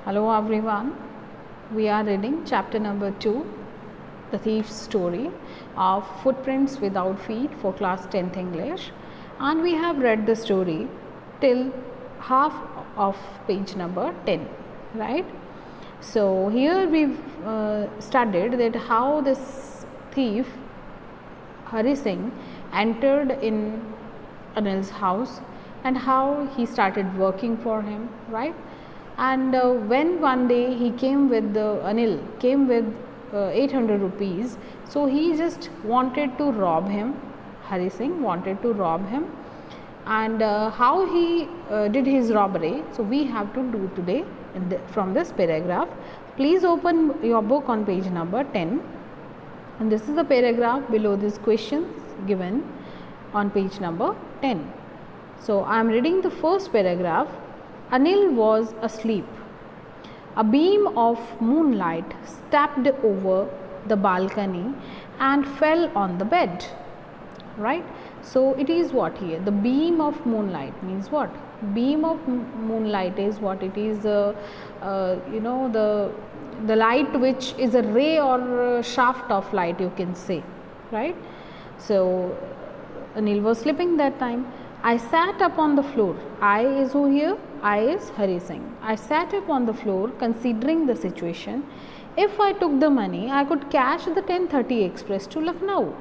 Hello everyone, we are reading chapter number 2, The Thief's Story of Footprints Without Feet for class 10th English, and we have read the story till half of page number 10, right? So here we've studied that how this thief Hari Singh entered in Anil's house and how he started working for him, right? And when one day he came with Anil came with 800 rupees, so he just wanted to rob him. Hari Singh wanted to rob him, and how he did his robbery. So we have to do today from this paragraph. Please open your book on page number 10, and this is the paragraph below these questions given on page number 10. So I am reading the first paragraph. Anil was asleep. A beam of moonlight stepped over the balcony and fell on the bed. Right? So it is what here? The beam of moonlight means what? Beam of moonlight is what it is. The light which is a ray or a shaft of light, you can say, right? So Anil was sleeping that time. I sat up on the floor. I is who here? I is Hari Singh. I sat up on the floor considering the situation. If I took the money, I could catch the 10:30 express to Lucknow.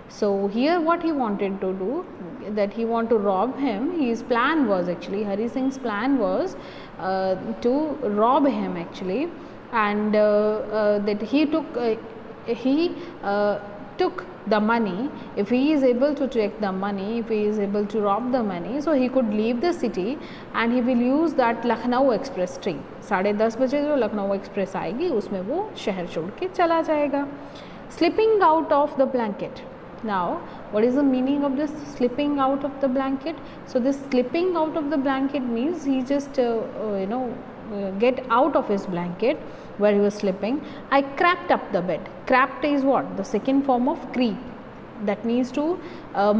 So here what he wanted to do, that he want to rob him. His plan was actually, Hari Singh's plan was to rob him actually, and that he took the money. If he is able to take the money, if he is able to rob the money, so he could leave the city and he will use that Lucknow express train. 10:30 बजे जो Lucknow express आएगी उसमें वो शहर छोड़ के चला जाएगा. Slipping out of the blanket. Now what is the meaning of this slipping out of the blanket? So this slipping out of the blanket means he just get out of his blanket where he was sleeping. I crept up the bed. Crept is what? The second form of creep. That means to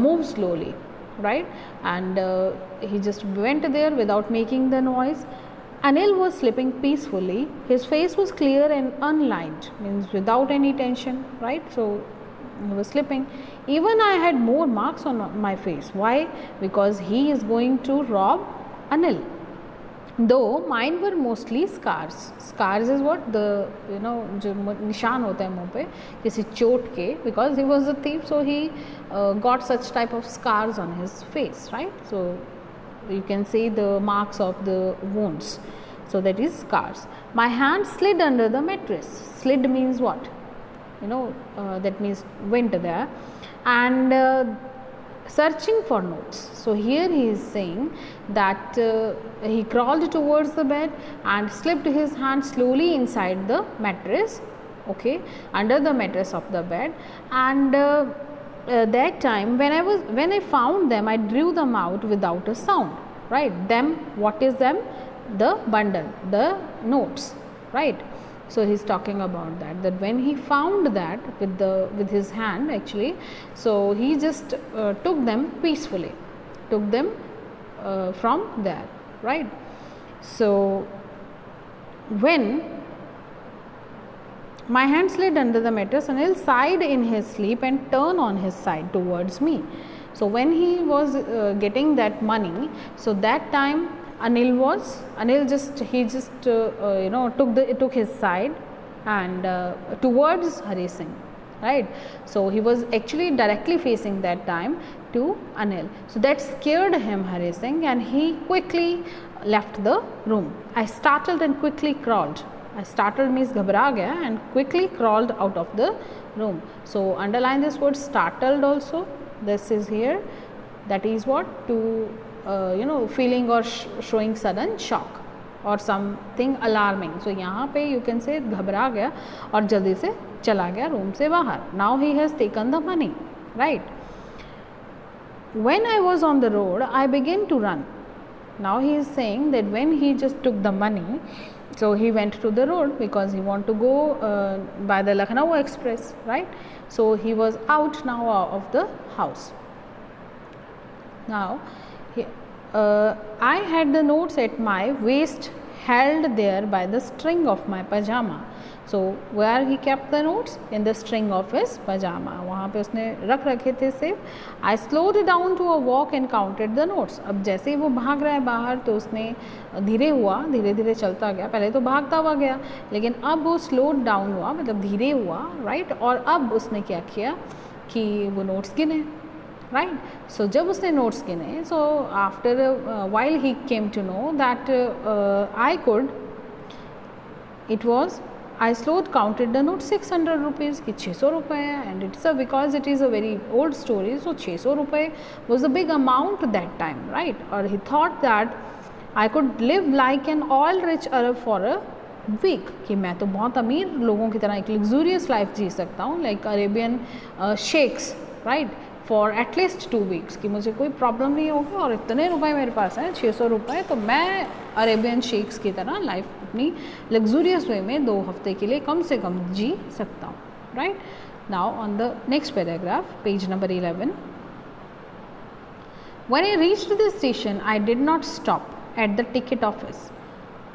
move slowly, right? And he just went there without making the noise. Anil was sleeping peacefully. His face was clear and unlined, means without any tension, right? So he was sleeping. Even I had more marks on my face. Why? Because he is going to rob Anil. Though mine were mostly scars. Scars is what? The जो निशान होता है मुँह पे किसी चोट के, because he was a thief, so he got such type of scars on his face, right? So you can see the marks of the wounds. So that is scars. My hand slid under the mattress. Slid means what? That means went there, and searching for notes. So here he is saying that he crawled towards the bed and slipped his hand slowly inside the mattress, okay, under the mattress of the bed, and that time when I found them, I drew them out without a sound, right? Them, what is them? The bundle, the notes, right? So he's talking about that when he found that with his hand actually, so he just took them peacefully, took them from there, right? So when my hand slid under the mattress, Anil sighed in his sleep and turned on his side towards me. So when he was getting that money, so that time Anil took his side and towards Hari Singh, right? So he was actually directly facing that time to Anil. So that scared him, Hari Singh, and he quickly left the room. I startled and quickly crawled. I startled means घबरा गया and quickly crawled out of the room. So underline this word startled also. This is here. That is what? To feeling or showing sudden shock or something alarming. So यहाँ पे you can say घबरा गया और जल्दी से चला गया room से बाहर. Now he has taken the money, right? When I was on the road, I began to run. Now he is saying that when he just took the money, so he went to the road because he want to go by the Lucknow Express, right? So he was out now of the house. Now I had the notes at my waist held there by the string of my pajama. So where he kept the notes? In the string of his pajama. वहाँ पे उसने रख रखे थे save. I slowed down to a walk and counted the notes. अब जैसे ही वो भाग रहा है बाहर तो उसने धीरे हुआ, धीरे धीरे चलता गया. पहले तो भागता हुआ गया, लेकिन अब वो slowed down हुआ, मतलब धीरे हुआ, राइट. और अब उसने क्या किया कि वो नोट्स गिने, राइट. सो जब उसने नोट्स गिने, so after while he came to know that I could, it was, I slowed counted the note 600 rupees कि 600 रुपये है. And it's because it is a very old story, so 600 रुपये was a big amount that time, right. और he thought that I could live like an oil rich Arab for a week, कि मैं तो बहुत अमीर लोगों की तरह एक luxurious life जी सकता हूँ, like Arabian sheikhs, right, for at least 2 weeks, कि मुझे कोई प्रॉब्लम नहीं होगी और इतने रुपए मेरे पास हैं 600 रुपये, तो मैं अरेबियन शेख्स की तरह लाइफ अपनी लग्जूरियस वे में 2 हफ्ते के लिए कम से कम जी सकता हूँ, right. Now on the next paragraph, page number 11. When I reached the station, I did not stop at the ticket office.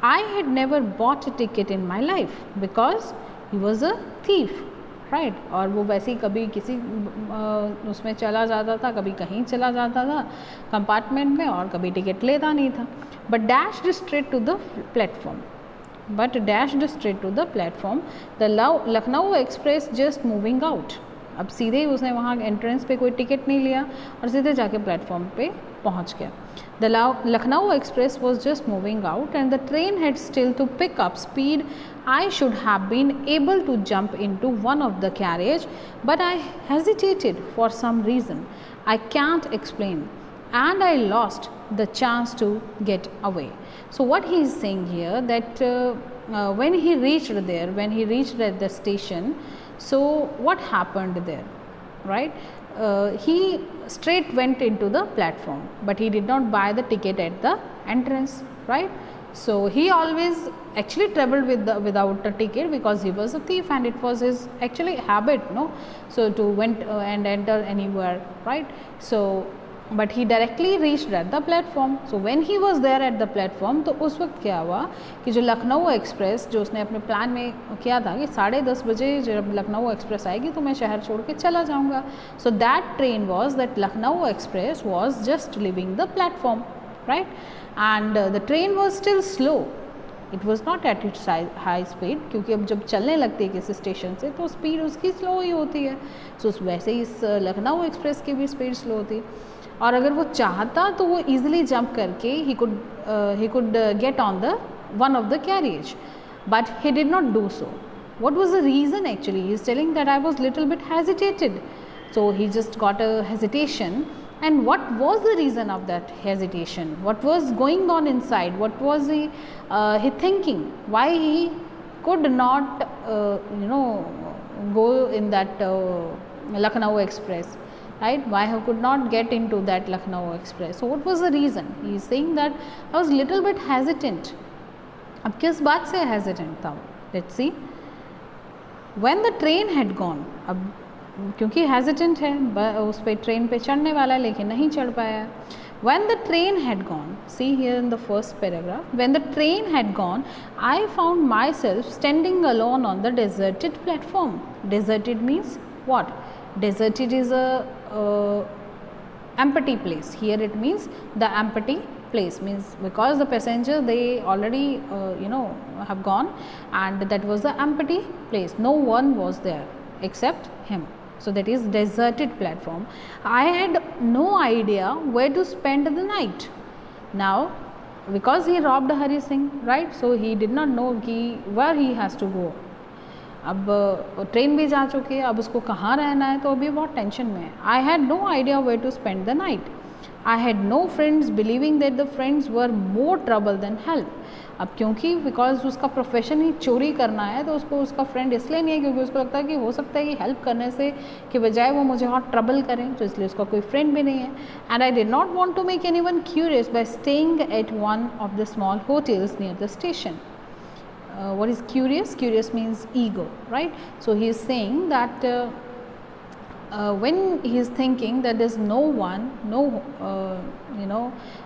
I had never bought a ticket in my life because he was a thief, right. और वो वैसे ही कभी किसी उसमें चला जाता था, कभी कहीं चला जाता था कंपार्टमेंट में, और कभी टिकट लेता नहीं था. But dashed straight to the platform, the Lucknow express just moving out. अब सीधे ही उसने वहाँ एंट्रेंस पे कोई टिकट नहीं लिया और सीधे जाके प्लेटफॉर्म पे पहुँच गया. The Lucknow Express was just moving out and the train had still to pick up speed. I should have been able to jump into one of the carriage, but I hesitated for some reason. I can't explain, and I lost the chance to get away. So what he is saying here, that when he reached there, when he reached at the station, so what happened there, right? He straight went into the platform, but he did not buy the ticket at the entrance, right? So he always actually traveled without a ticket because he was a thief and it was his actually habit, no, so to went and enter anywhere, right? So but he directly reached at the platform. So when he was there at the platform, तो उस वक्त क्या हुआ कि जो Lucknow express, जो उसने अपने प्लान में किया था कि 10:30 बजे जब लखनऊ एक्सप्रेस आएगी तो मैं शहर छोड़ के चला जाऊंगा. So that train was, that Lucknow express was just leaving the platform, right? And the train was still slow. It was not at its high speed, क्योंकि अब जब चलने लगती है किसी स्टेशन से तो स्पीड उसकी स्लो ही होती है. So वैसे ही इस लखनऊ एक्सप्रेस की भी स्पीड स्लो होती है. और अगर वो चाहता तो वो ईजिली जंप करके he could get on the one of the carriage, but he did not do so. What was the reason actually? He is telling that I was little bit hesitated. So he just got a hesitation. And what was the reason of that hesitation? What was going on inside? What was he thinking? Why he could not go in that Lucknow Express? Right? Why he could not get into that Lucknow Express? So what was the reason? He is saying that I was little bit hesitant. अब किस बात से hesitant था? Let's see. When the train had gone, अब क्योंकि hesitant है, उस पे ट्रेन पे चढ़ने वाला है लेकिन नहीं चढ़ पाया. When the train had gone, see here in the first paragraph, when the train had gone, I found myself standing alone on the deserted platform. Deserted means what? Deserted is a empty place. Here it means the empty place, means because the passenger they already have gone and that was the empty place. No one was there except him. So that is deserted platform. I had no idea where to spend the night. Now because he robbed Hari Singh, right? So he did not know where he has to go. अब train भी जा चुकी है, अब उसको कहाँ रहना है, तो अभी बहुत टेंशन में है. I had no idea where to spend the night. I had no friends, believing that the friends were more trouble than help. अब क्योंकि बिकॉज उसका प्रोफेशन ही चोरी करना है तो उसको उसका फ्रेंड इसलिए नहीं है क्योंकि उसको लगता है कि हो सकता है कि हेल्प करने से के बजाय वो मुझे और ट्रबल करें, तो इसलिए उसका कोई फ्रेंड भी नहीं है. And I did not want to make anyone curious by staying at one of the small hotels near the station. What is curious? Curious means ego, right? So he is saying that when he is thinking that there's no one,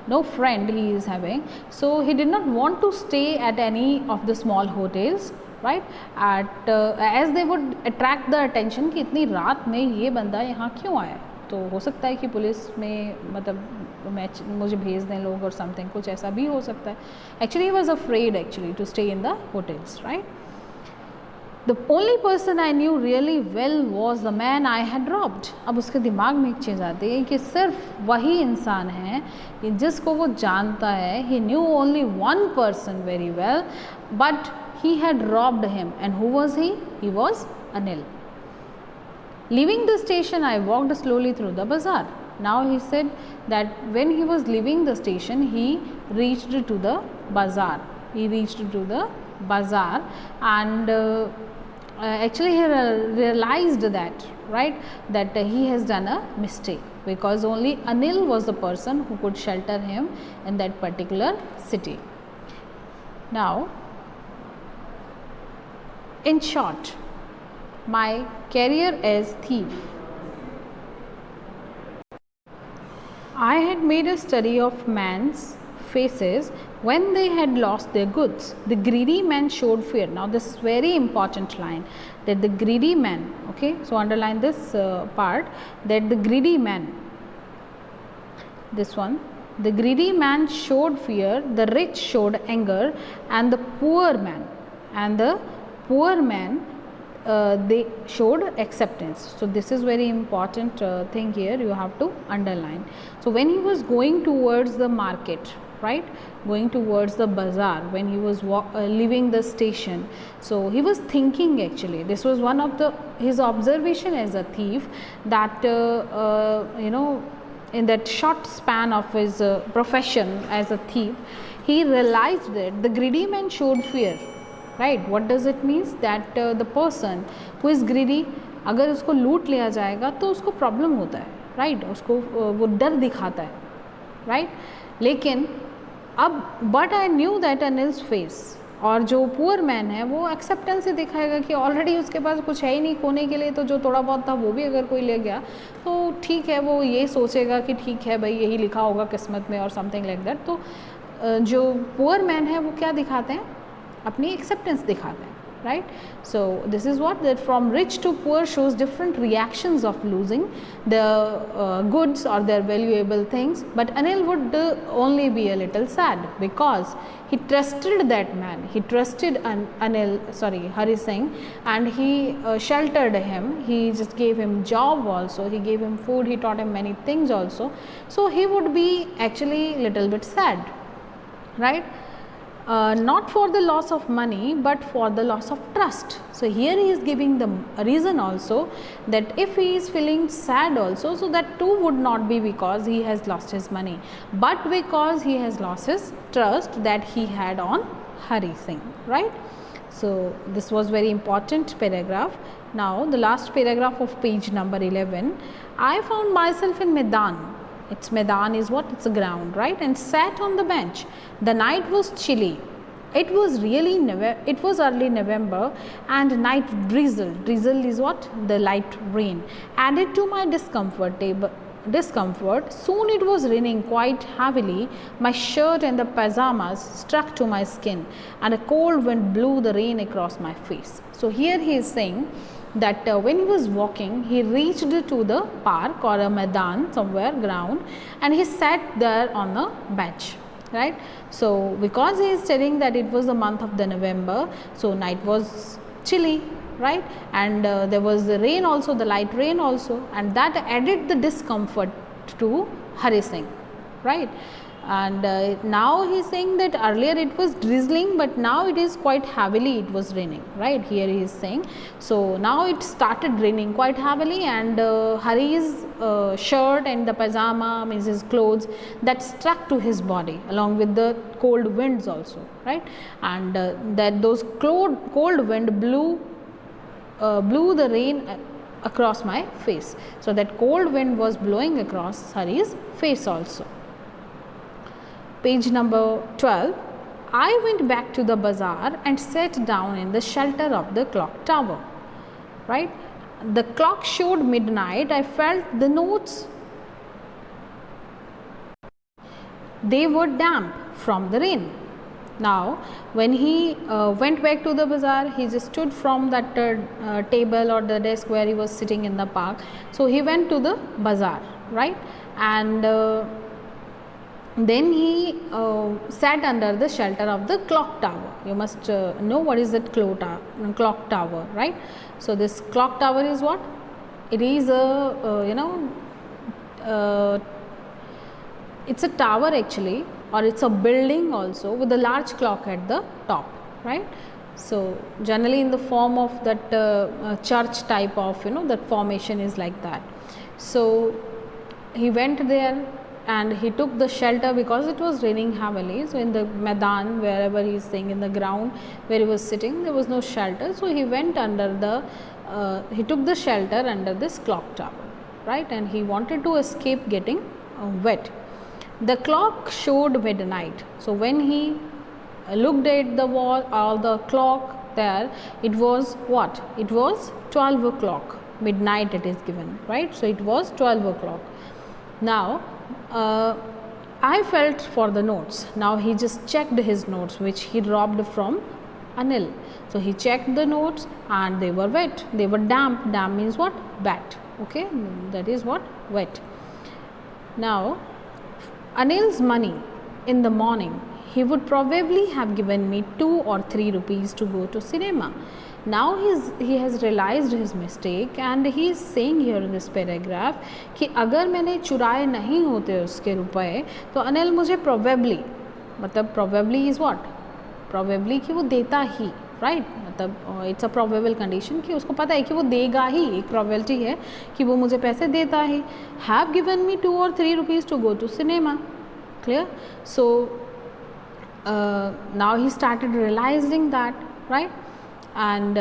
no friend he is having, so he did not want to stay at any of the small hotels, right, at as they would attract the attention कि इतनी रात में ये बंदा यहाँ क्यों आया, तो हो सकता है कि पुलिस में मतलब मुझे भेज दें लोग और समथिंग, कुछ ऐसा भी हो सकता है. Actually he was afraid actually to stay in the hotels, right. The only person I knew really well was the man I had robbed. अब उसके दिमाग में एक चीज़ आती है कि सिर्फ वही इंसान है जिसको वो जानता है. He knew only one person very well, but he had robbed him. And who was he? He was Anil. Leaving the station, I walked slowly through the bazaar. Now he said that when he was leaving the station, he reached to the bazaar. He reached to the bazaar, and actually he realized that, right, that he has done a mistake, because only Anil was the person who could shelter him in that particular city. Now, in short, my career as thief. I had made a study of man's faces when they had lost their goods. The greedy man showed fear. Now this is very important line, that the greedy man, okay, so underline this part, that the greedy man, this one, the greedy man showed fear, the rich showed anger, and the poor man they showed acceptance. So this is very important thing here, you have to underline. So when he was going towards the market, right, going towards the bazaar, when he was leaving the station, so he was thinking, actually this was one of his observation as a thief, that in that short span of his profession as a thief, he realized that the greedy man showed fear. Right, what does it means? That the person who is greedy, अगर उसको लूट लिया जाएगा तो उसको problem होता है, right, उसको वो डर दिखाता है, राइट. लेकिन अब but I knew that Anil's face, और जो पुअर मैन है वो एक्सेप्टेंस ही दिखाएगा कि ऑलरेडी उसके पास कुछ है ही नहीं खोने के लिए, तो जो थोड़ा बहुत था वो भी अगर कोई ले गया तो ठीक है, वो ये सोचेगा कि ठीक है भाई यही लिखा होगा किस्मत में और समथिंग लाइक दैट. तो जो पुअर मैन है वो क्या दिखाते हैं, अपनी एक्सेप्टेंस दिखाते हैं, right. So this is what, that from rich to poor shows different reactions of losing the goods or their valuable things. But Anil would only be a little sad, because he trusted that man, he trusted Hari Singh, and he sheltered him, he just gave him job also, he gave him food, he taught him many things also. So he would be actually little bit sad, right. Not for the loss of money, but for the loss of trust. So here he is giving the reason also, that if he is feeling sad also, so that too would not be because he has lost his money, but because he has lost his trust that he had on Hari Singh, right. So this was very important paragraph. Now the last paragraph of page number 11. I found myself in Medan. Its Medan is what? It's a ground, right? And sat on the bench. The night was chilly. It was early November, and night drizzled. Drizzle is what? The light rain. Added to my discomfort. Soon it was raining quite heavily. My shirt and the pajamas struck to my skin, and a cold wind blew the rain across my face. So here he is saying that when he was walking, he reached to the park or a Maidan, somewhere ground, and he sat there on a bench, right. So because he is telling that it was the month of the November, so night was chilly, right, and there was the rain also, the light rain also, and that added the discomfort to Hari Singh, right. And now he is saying that earlier it was drizzling, but now it is quite heavily, it was raining, right. Here he is saying, so now it started raining quite heavily, and Hari's shirt and the pajama, means his clothes, that struck to his body along with the cold winds also, right. And that those cold wind blew the rain across my face. So that cold wind was blowing across Hari's face also. Page number 12. I went back to the bazaar and sat down in the shelter of the clock tower, right. the clock showed midnight. I felt the notes, they were damp from the rain. Now when he went back to the bazaar, he just stood from that table or the desk where he was sitting in the park. So he went to the bazaar, right? And then he sat under the shelter of the clock tower. You must know what is that clock tower, right? So this clock tower is what? It is a it's a tower actually, or it's a building also with a large clock at the top, right? So generally in the form of that church type of, that formation is like that. So he went there and he took the shelter because it was raining heavily. So in the Maidan, wherever he is staying, in the ground where he was sitting, there was no shelter. So he went under he took the shelter under this clock tower, right? And he wanted to escape getting wet. The clock showed midnight. So when he looked at the wall or the clock there, it was what? It was 12 o'clock. Midnight it is given, right? So it was 12 o'clock. Now I felt for the notes. Now he just checked his notes which he robbed from Anil. So he checked the notes and they were wet. They were damp. Damp means what? Wet. Okay, that is what? Wet. Now Anil's money in the morning, he would probably have given me 2 or 3 rupees to go to cinema. Now he has realized his mistake and he is saying here in this paragraph कि अगर मैंने चुराए नहीं होते उसके रुपए तो अनिल मुझे probably, मतलब probably is what? Probably कि वो देता ही, right? मतलब it's a probable condition कि उसको पता है कि वो देगा ही, एक probability है कि वो मुझे पैसे देता ही. Have given me 2 or 3 rupees to go to cinema. Clear? So now he started realizing that, right? And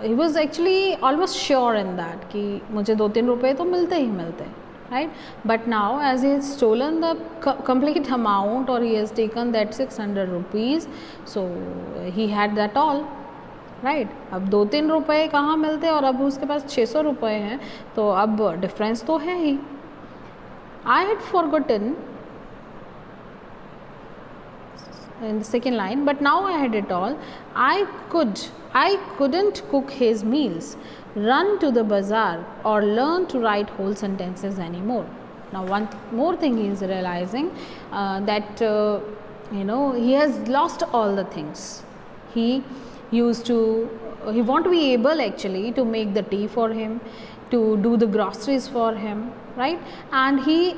he was actually almost sure in that कि मुझे 2-3 रुपए तो मिलते ही मिलते, right? But now as he has stolen the complete amount, or he has taken that 600 rupees, so he had that all, right? अब 2-3 रुपए कहाँ मिलते और अब उसके पास 600 रुपए हैं, तो अब डिफरेंस तो है ही. I had forgotten in the second line, but now I had it all. I couldn't cook his meals, run to the bazaar, or learn to write whole sentences anymore. Now one more thing he is realizing that he has lost all the things. He want to be able actually to make the tea for him, to do the groceries for him, right? And he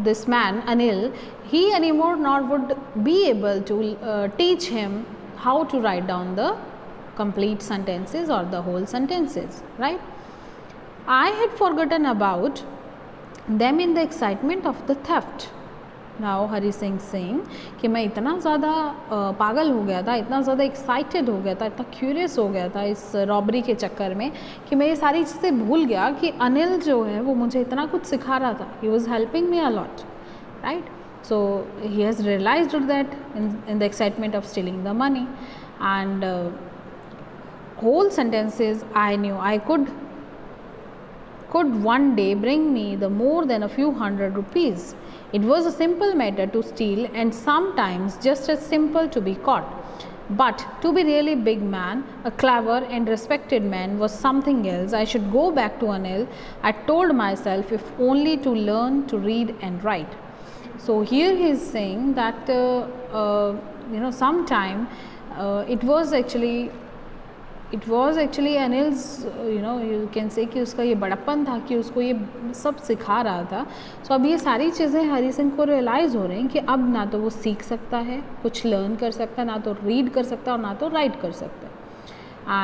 this man Anil, he anymore not would be able to teach him how to write down the complete sentences or the whole sentences, right? I had forgotten about them in the excitement of the theft. Now Hari Singh saying कि मैं इतना ज़्यादा पागल हो गया था, इतना ज़्यादा एक्साइटेड हो गया था, इतना क्यूरियस हो गया था इस रॉबरी के चक्कर में कि मैं ये सारी चीज़ें भूल गया कि अनिल जो है वो मुझे इतना कुछ सिखा रहा था. He was helping me a lot, right? So he has realized that in the excitement of stealing the money, and whole sentences I knew I could one day bring me the more than a few hundred rupees. It was a simple matter to steal, and sometimes just as simple to be caught. But to be really big man, a clever and respected man, was something else. I should go back to Anil, I told myself, if only to learn to read and write. So here he is saying that sometime it was actually Anil's, you can say कि उसका ये बड़प्पन था कि उसको ये सब सिखा रहा था. सो अब ये सारी चीज़ें हरी सिंह को रियलाइज़ हो रही हैं कि अब ना तो वो सीख सकता है, कुछ लर्न कर सकता है, ना तो रीड कर सकता है और ना तो राइट कर सकता है.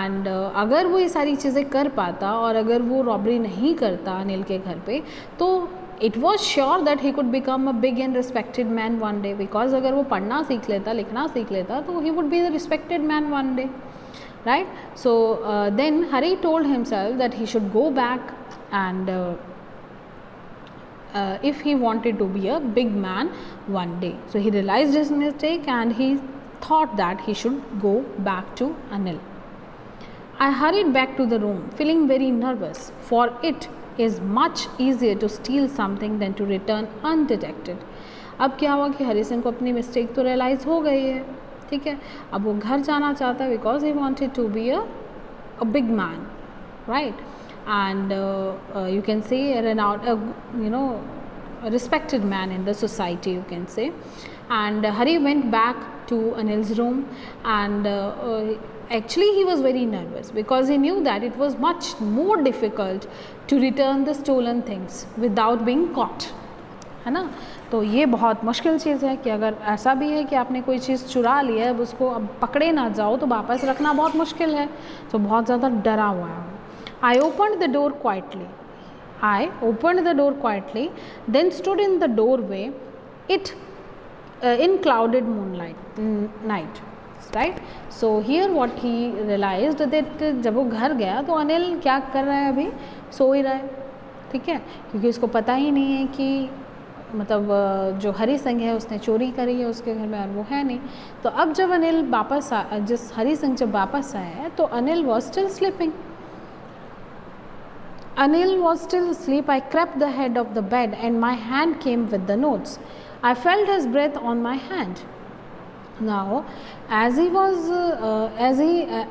एंड अगर वो ये सारी चीज़ें कर पाता और अगर वो रॉबरी नहीं करता अनिल के घर पे, तो it was sure that he could become a big and respected man one day. Because अगर वो पढ़ना सीख लेता, लिखना सीख लेता, तो he would be the respected man one day, right? So then Hari told himself that he should go back and if he wanted to be a big man one day. So he realized his mistake and he thought that he should go back to Anil. I hurried back to the room, feeling very nervous, for it is much easier to steal something than to return undetected. अब क्या हुआ कि हरी सिंह को अपनी mistake तो realise हो गई है, ठीक है. अब वो घर जाना चाहता है because he wanted to be a big man, right. And you can say a respected man in the society, you can say. And Hari went back to Anil's room, and actually he was very nervous because he knew that it was much more difficult to return the stolen things without being caught, है ना. तो ये बहुत मुश्किल चीज़ है कि अगर ऐसा भी है कि आपने कोई चीज़ चुरा ली है, अब उसको अब पकड़े ना जाओ तो वापस रखना बहुत मुश्किल है. तो बहुत ज़्यादा डरा हुआ है. I opened the door quietly, then stood in the doorway. It in clouded night, right? So here what he realized that जब वो घर गया तो अनिल क्या कर रहा है, अभी सो ही रहा है, ठीक है, क्योंकि उसको पता ही नहीं है कि मतलब जो हरी सिंह है उसने चोरी करी है उसके घर में और वो है नहीं. तो अब जब अनिल वापस जिस हरी सिंह जब वापस आया है तो Anil was still sleeping. Anil was still asleep. I crept the head of the bed and my hand came with the notes. I felt his breath on my hand. Now, as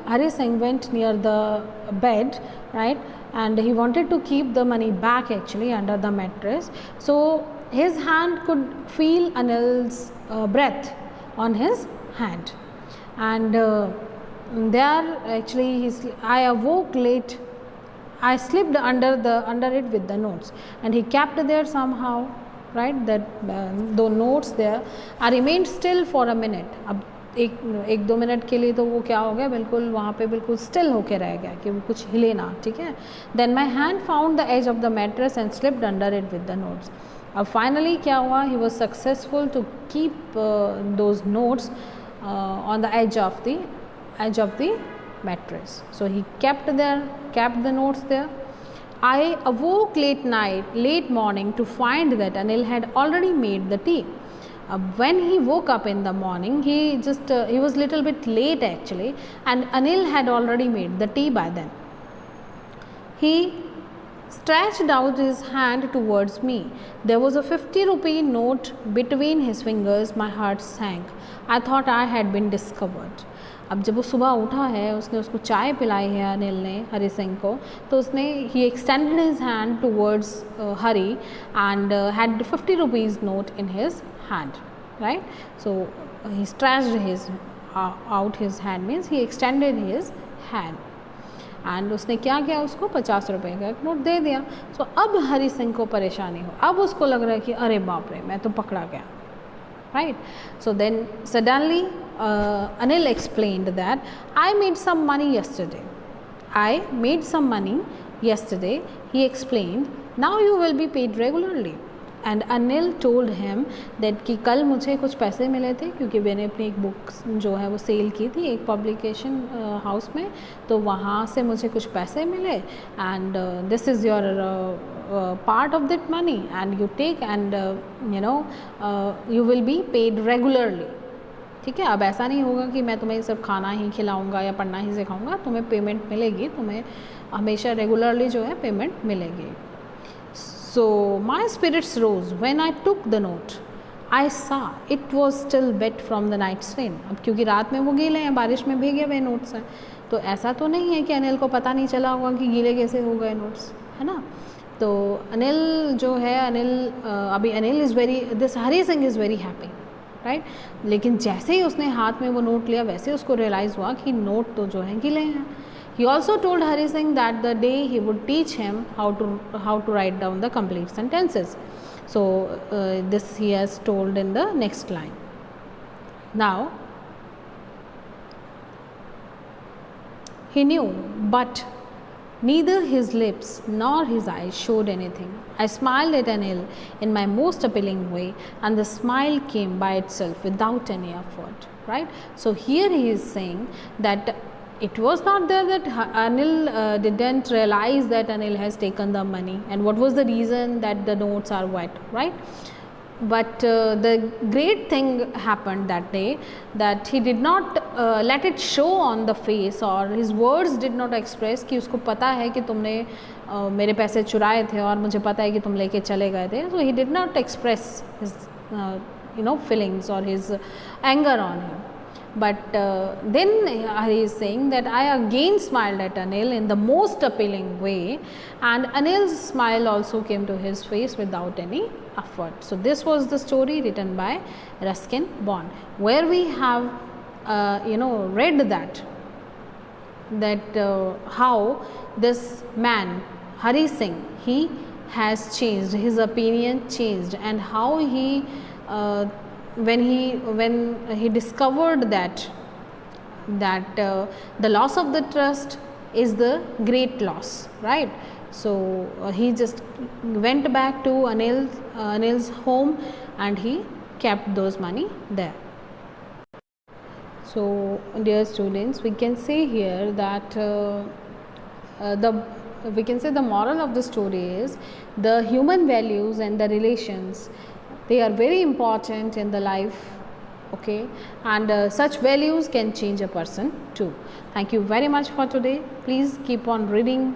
Hari Singh went near the bed, right, and he wanted to keep the money back actually under the mattress. So his hand could feel Anil's breath on his hand, and there actually I awoke late. I slipped under it with the notes, and he kept there somehow, right, that the notes there. I remained still for a minute. अब एक दो minute के लिए तो वो क्या हो गया, बिल्कुल वहाँ पे बिल्कुल स्टिल होके रह गया कि वो कुछ हिले ना, ठीक है. Then my hand found the edge of the mattress and slipped under it with the notes. अब finally क्या हुआ, he was successful to keep those notes on the edge of the mattress. So he kept the notes there. I awoke late morning to find that Anil had already made the tea. When he woke up in the morning, he was little bit late actually, and Anil had already made the tea by then. He stretched out his hand towards me. There was a 50-rupee note between his fingers. My heart sank. I thought I had been discovered. अब जब वो सुबह उठा है, उसने उसको चाय पिलाई है अनिल ने हरी सिंह को, तो उसने he extended his hand towards Hari and had 50 rupees note in his hand, right. So he stretched his out his hand, means he extended his hand, and उसने क्या किया, उसको 50 रुपये का एक नोट दे दिया. सो अब हरी सिंह को परेशानी हो, अब उसको लग रहा है कि अरे बाप रे, मैं तो पकड़ा गया, right. So then suddenly Anil explained that I made some money yesterday. He explained, now you will be paid regularly. And Anil told him that कि कल मुझे कुछ पैसे मिले थे क्योंकि मैंने अपनी एक बुक जो है वो सेल की थी एक पब्लिकेशन हाउस में, तो वहाँ से मुझे कुछ पैसे मिले, and this is your part of that money and you take and you will be paid regularly, ठीक है. अब ऐसा नहीं होगा कि मैं तुम्हें सिर्फ खाना ही खिलाऊंगा या पढ़ना ही सिखाऊंगा, तुम्हें पेमेंट मिलेगी, तुम्हें हमेशा रेगुलरली जो है पेमेंट मिलेगी. So my spirits rose when I took the note. I saw it was still wet from the night's rain. अब क्योंकि रात में वो गीले हैं, बारिश में भीगे हुए नोट्स हैं, तो ऐसा तो नहीं है कि अनिल को पता नहीं चला होगा कि गीले कैसे हो गए नोट्स, है ना. तो अनिल जो है, अभी Anil is very, this Hari Singh is very happy, right. लेकिन जैसे ही उसने हाथ में वो नोट लिया वैसे उसको रियलाइज़ हुआ कि नोट तो जो है गीले हैं. He also told Hari Singh that the day he would teach him how to write down the complete sentences. So this he has told in the next line. Now he knew, but neither his lips nor his eyes showed anything. I smiled at Anil in my most appealing way, and the smile came by itself without any effort, right. So here he is saying that it was not there that Anil didn't realize that Anil has taken the money, and what was the reason that the notes are wet, right. but the great thing happened that day, that he did not let it show on the face, or his words did not express कि उसको पता है कि तुमने मेरे पैसे चुराए थे और मुझे पता है कि तुम लेके चले गए थे. So he did not express his feelings or his anger on him. But then he is saying that I again smiled at Anil in the most appealing way, and Anil's smile also came to his face without any effort. So this was the story written by Ruskin Bond, where we have read that how this man Hari Singh, he has changed, his opinion changed, and how he when he discovered that the loss of the trust is the great loss, right? So he just went back to Anil's home, and he kept those money there. So dear students, we can say here that we can say the moral of the story is the human values and the relations, they are very important in the life, okay, and such values can change a person too. Thank you very much for today. Please keep on reading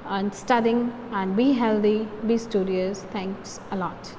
and studying, and be healthy, be studious. Thanks a lot.